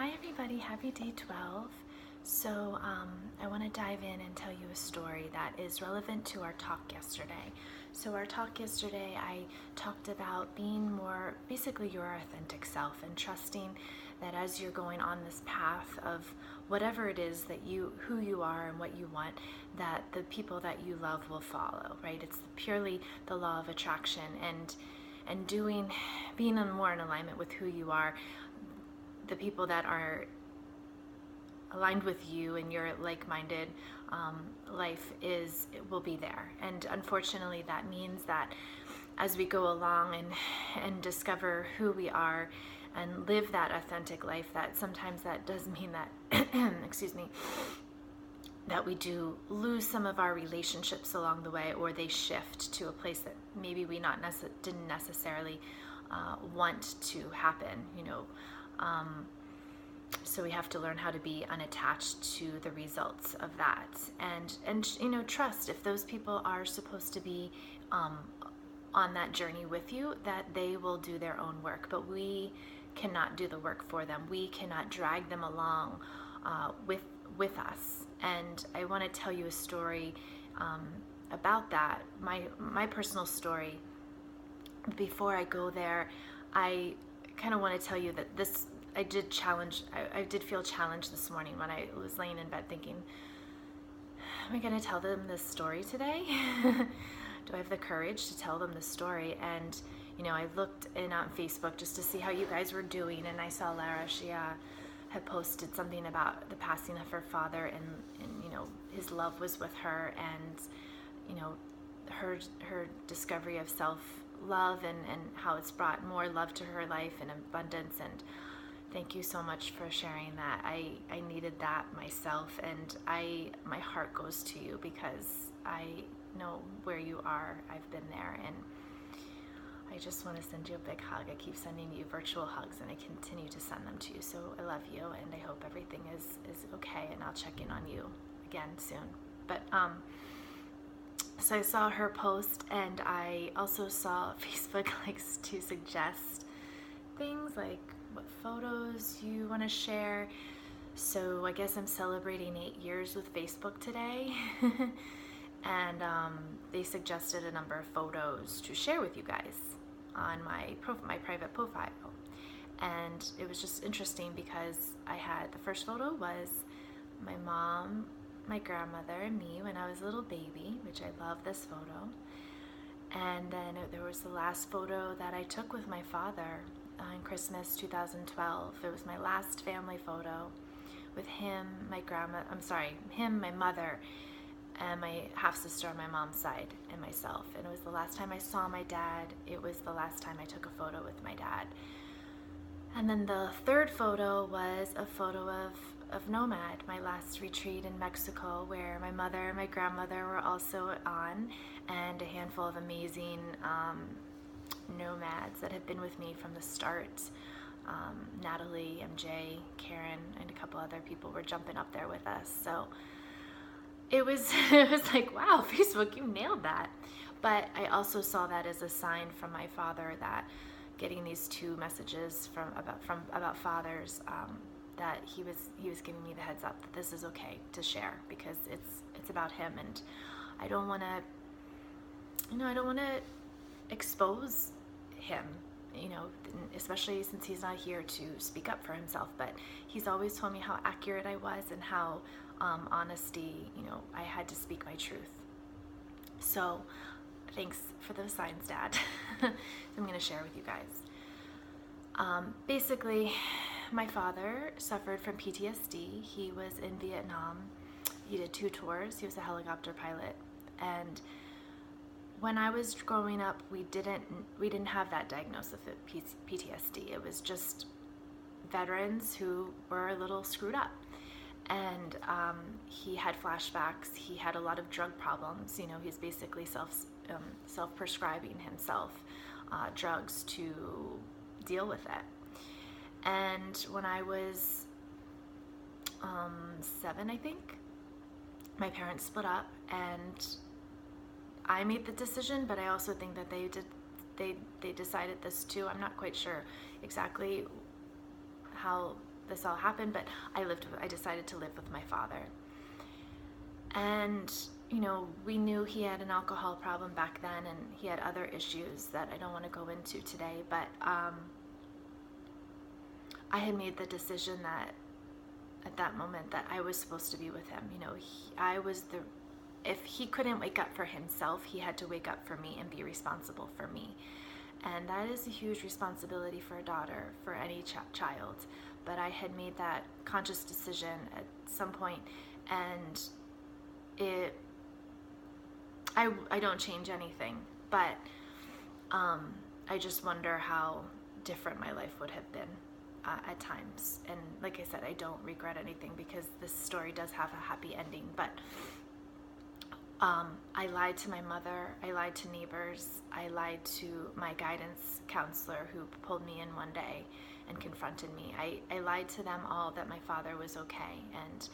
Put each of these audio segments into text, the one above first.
Hi everybody, happy day 12. So I want to dive in and tell you a story that is relevant to our talk yesterday. So our talk yesterday, I talked about being more, basically your authentic self and trusting that as you're going on this path of whatever it is that who you are and what you want, that the people that you love will follow, right? It's purely the law of attraction and being more in alignment with who you are. The people that are aligned with you and your like-minded life will be there. And unfortunately, that means that as we go along and discover who we are and live that authentic life, that sometimes that does mean that excuse me, that we do lose some of our relationships along the way, or they shift to a place that maybe we didn't necessarily want to happen, so we have to learn how to be unattached to the results of that, and trust if those people are supposed to be on that journey with you, that they will do their own work, but we cannot do the work for them. We cannot drag them along with us. And I want to tell you a story about that, my personal story. Before I go there, I kind of want to tell you that I did feel challenged this morning when I was laying in bed thinking, am I going to tell them this story today? Do I have the courage to tell them this story? And I looked in on Facebook just to see how you guys were doing, and I saw Lara, she had posted something about the passing of her father, and his love was with her, and her discovery of self-love and how it's brought more love to her life and abundance. And thank you so much for sharing that. I needed that myself, and my heart goes to you because I know where you are. I've been there, and I just want to send you a big hug. I keep sending you virtual hugs, and I continue to send them to you. So I love you, and I hope everything is okay, and I'll check in on you again soon. But so I saw her post, and I also saw Facebook likes to suggest things like what photos you want to share. So I guess I'm celebrating 8 years with Facebook today. And they suggested a number of photos to share with you guys on my private profile. And it was just interesting because the first photo was my mom, my grandmother, and me when I was a little baby, which I love this photo. And then there was the last photo that I took with my father on Christmas 2012. It was my last family photo with him, my mother, and my half-sister on my mom's side, and myself. And it was the last time I saw my dad. It was the last time I took a photo with my dad. And then the third photo was a photo of Nomad, my last retreat in Mexico, where my mother and my grandmother were also on, and a handful of amazing nomads that have been with me from the start. Natalie, MJ, Karen, and a couple other people were jumping up there with us. So it was like, wow, Facebook, you nailed that. But I also saw that as a sign from my father, that getting these two messages about fathers, that he was giving me the heads up that this is okay to share, because it's about him, and I don't want to expose him, especially since he's not here to speak up for himself. But he's always told me how accurate I was and how honesty, I had to speak my truth. So thanks for those signs, Dad. I'm going to share with you guys. Basically, my father suffered from PTSD. He was in Vietnam. He did 2 tours. He was a helicopter pilot. And when I was growing up, we didn't have that diagnosis of PTSD. It was just veterans who were a little screwed up. And he had flashbacks. He had a lot of drug problems. He's basically self-prescribing himself drugs to deal with it. And when I was 7, I think, my parents split up, and I made the decision, but I also think that they decided this too. I'm not quite sure exactly how this all happened, but I decided to live with my father. And, we knew he had an alcohol problem back then, and he had other issues that I don't want to go into today, but I had made the decision that at that moment that I was supposed to be with him. If he couldn't wake up for himself, he had to wake up for me and be responsible for me. And that is a huge responsibility for a daughter, for any child. But I had made that conscious decision at some point, and I don't change anything, but I just wonder how different my life would have been at times. And like I said, I don't regret anything, because this story does have a happy ending, but I lied to my mother, I lied to neighbors, I lied to my guidance counselor who pulled me in one day and confronted me. I lied to them all that my father was okay, and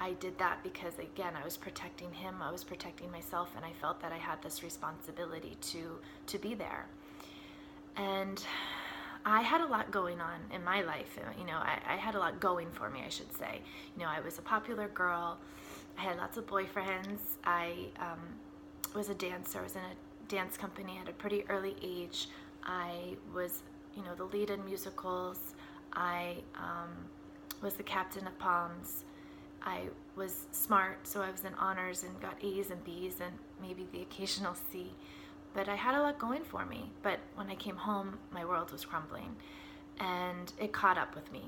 I did that because, again, I was protecting him, I was protecting myself, and I felt that I had this responsibility to be there. And I had a lot going on in my life. I had a lot going for me, I should say. I was a popular girl. I had lots of boyfriends. I was a dancer. I was in a dance company at a pretty early age. I was, the lead in musicals. I was the captain of Palms. I was smart, so I was in honors and got A's and B's and maybe the occasional C. But I had a lot going for me. But when I came home, my world was crumbling, and it caught up with me.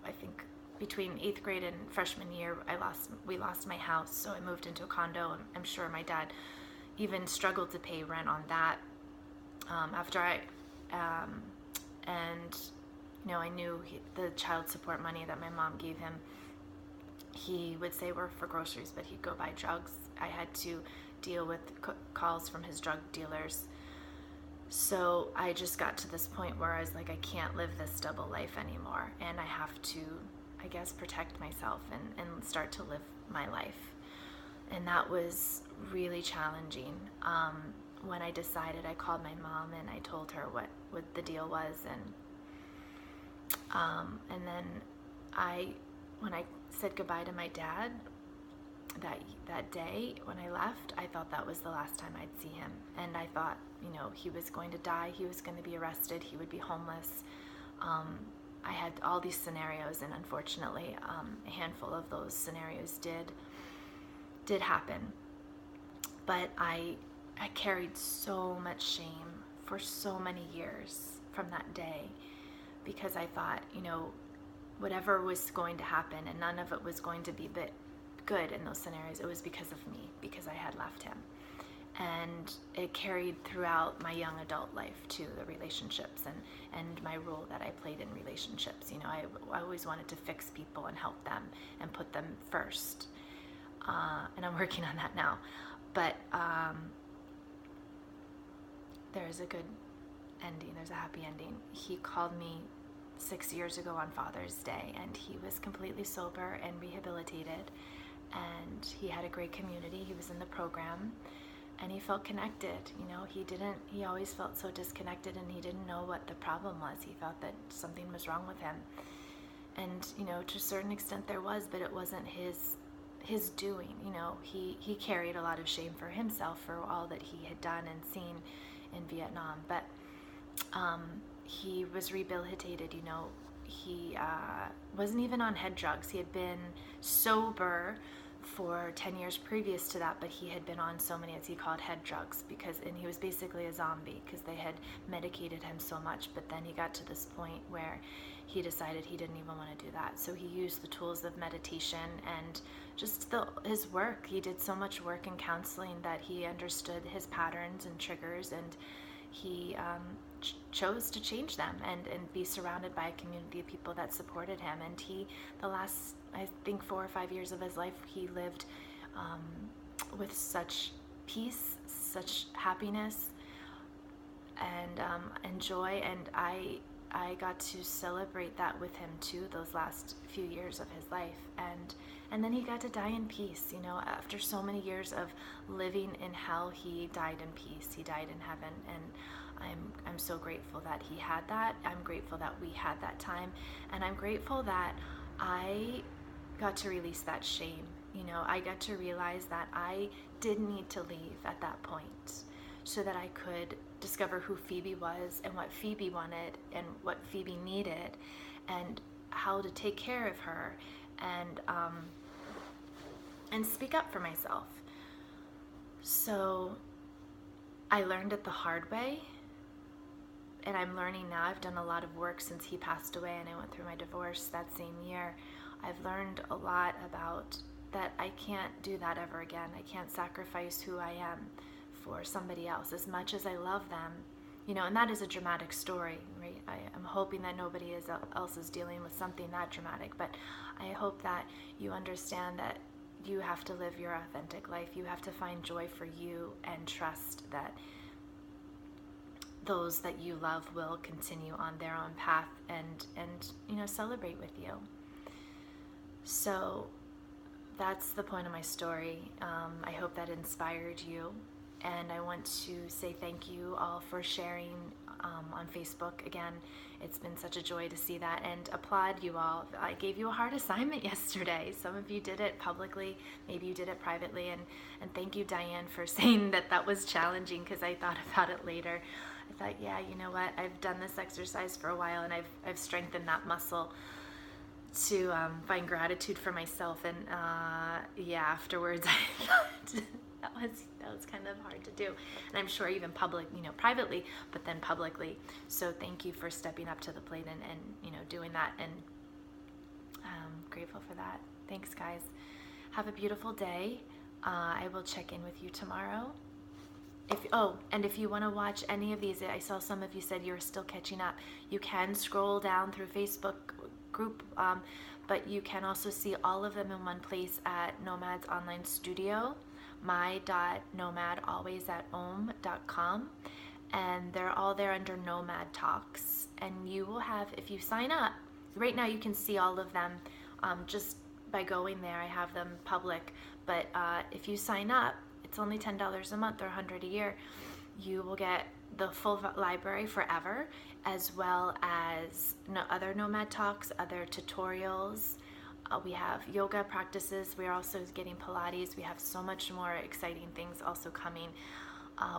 I think between 8th grade and freshman year, we lost my house, so I moved into a condo, and I'm sure my dad even struggled to pay rent on that. I knew the child support money that my mom gave him, he would say were for groceries, but he'd go buy drugs. I had to deal with calls from his drug dealers. So I just got to this point where I was like, I can't live this double life anymore, and I have to, I guess, protect myself and start to live my life. And that was really challenging. When I decided, I called my mom and I told her what the deal was, and then when I said goodbye to my dad that day when I left, I thought that was the last time I'd see him. And I thought, he was going to die, he was going to be arrested, he would be homeless. I had all these scenarios, and unfortunately, a handful of those scenarios did happen. But I carried so much shame for so many years from that day, because I thought, whatever was going to happen, and none of it was going to be good in those scenarios, it was because of me, because I had left him. And it carried throughout my young adult life too, the relationships and my role that I played in relationships. I always wanted to fix people and help them and put them first. And I'm working on that now. But there's a good ending, there's a happy ending. He called me 6 years ago on Father's Day, and he was completely sober and rehabilitated, and he had a great community. He was in the program, and he felt connected. He always felt so disconnected, and he didn't know what the problem was. He thought that something was wrong with him, and to a certain extent there was, but it wasn't his doing. He carried a lot of shame for himself for all that he had done and seen in Vietnam, but he was rehabilitated. He wasn't even on head drugs. He had been sober for 10 years previous to that, but he had been on so many, as he called, head drugs, and he was basically a zombie because they had medicated him so much. But then he got to this point where he decided he didn't even want to do that. So he used the tools of meditation and just his work. He did so much work in counseling that he understood his patterns and triggers, and he chose to change them and be surrounded by a community of people that supported him. And the last, I think, 4 or 5 years of his life, he lived with such peace, such happiness, and joy. And I got to celebrate that with him too, those last few years of his life. And then he got to die in peace. After so many years of living in hell, he died in peace. He died in heaven. And I'm so grateful that he had that. I'm grateful that we had that time, and I'm grateful that I got to release that shame. You know, I got to realize that I did need to leave at that point so that I could discover who Phoebe was and what Phoebe wanted and what Phoebe needed and how to take care of her and speak up for myself. So I learned it the hard way, and I'm learning now. I've done a lot of work since he passed away and I went through my divorce that same year. I've learned a lot about that I can't do that ever again. I can't sacrifice who I am for somebody else as much as I love them. You know, and that is a dramatic story, right? I'm hoping that nobody else is dealing with something that dramatic, but I hope that you understand that you have to live your authentic life. You have to find joy for you and trust that those that you love will continue on their own path and you know, celebrate with you. So that's the point of my story. I hope that inspired you, and I want to say thank you all for sharing on Facebook. Again, it's been such a joy to see that, and applaud you all. I gave you a hard assignment yesterday. Some of you did it publicly, maybe you did it privately, and thank you, Diane, for saying that that was challenging, because I thought about it later. I thought, yeah, you know what, I've done this exercise for a while, and I've strengthened that muscle to find gratitude for myself, and yeah, afterwards I thought that was kind of hard to do, and I'm sure even privately, but then publicly. So thank you for stepping up to the plate and you know, doing that, and I'm grateful for that. Thanks, guys. Have a beautiful day. I will check in with you tomorrow. If you want to watch any of these, I saw some of you said you're still catching up. You can scroll down through Facebook group, but you can also see all of them in one place at Nomad's Online Studio, my.nomadalways@om.com, and they're all there under Nomad Talks. And you will have, if you sign up, right now you can see all of them just by going there. I have them public, but if you sign up, it's only $10 a month or $100 a year. You will get the full library forever, as well as other Nomad Talks, other tutorials. We have yoga practices. We're also getting Pilates. We have so much more exciting things also coming.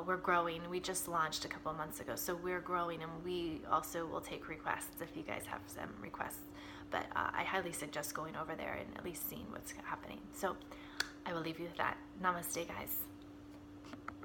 We're growing. We just launched a couple of months ago, so we're growing, and we also will take requests if you guys have some requests. But I highly suggest going over there and at least seeing what's happening. So I will leave you with that. Namaste, guys.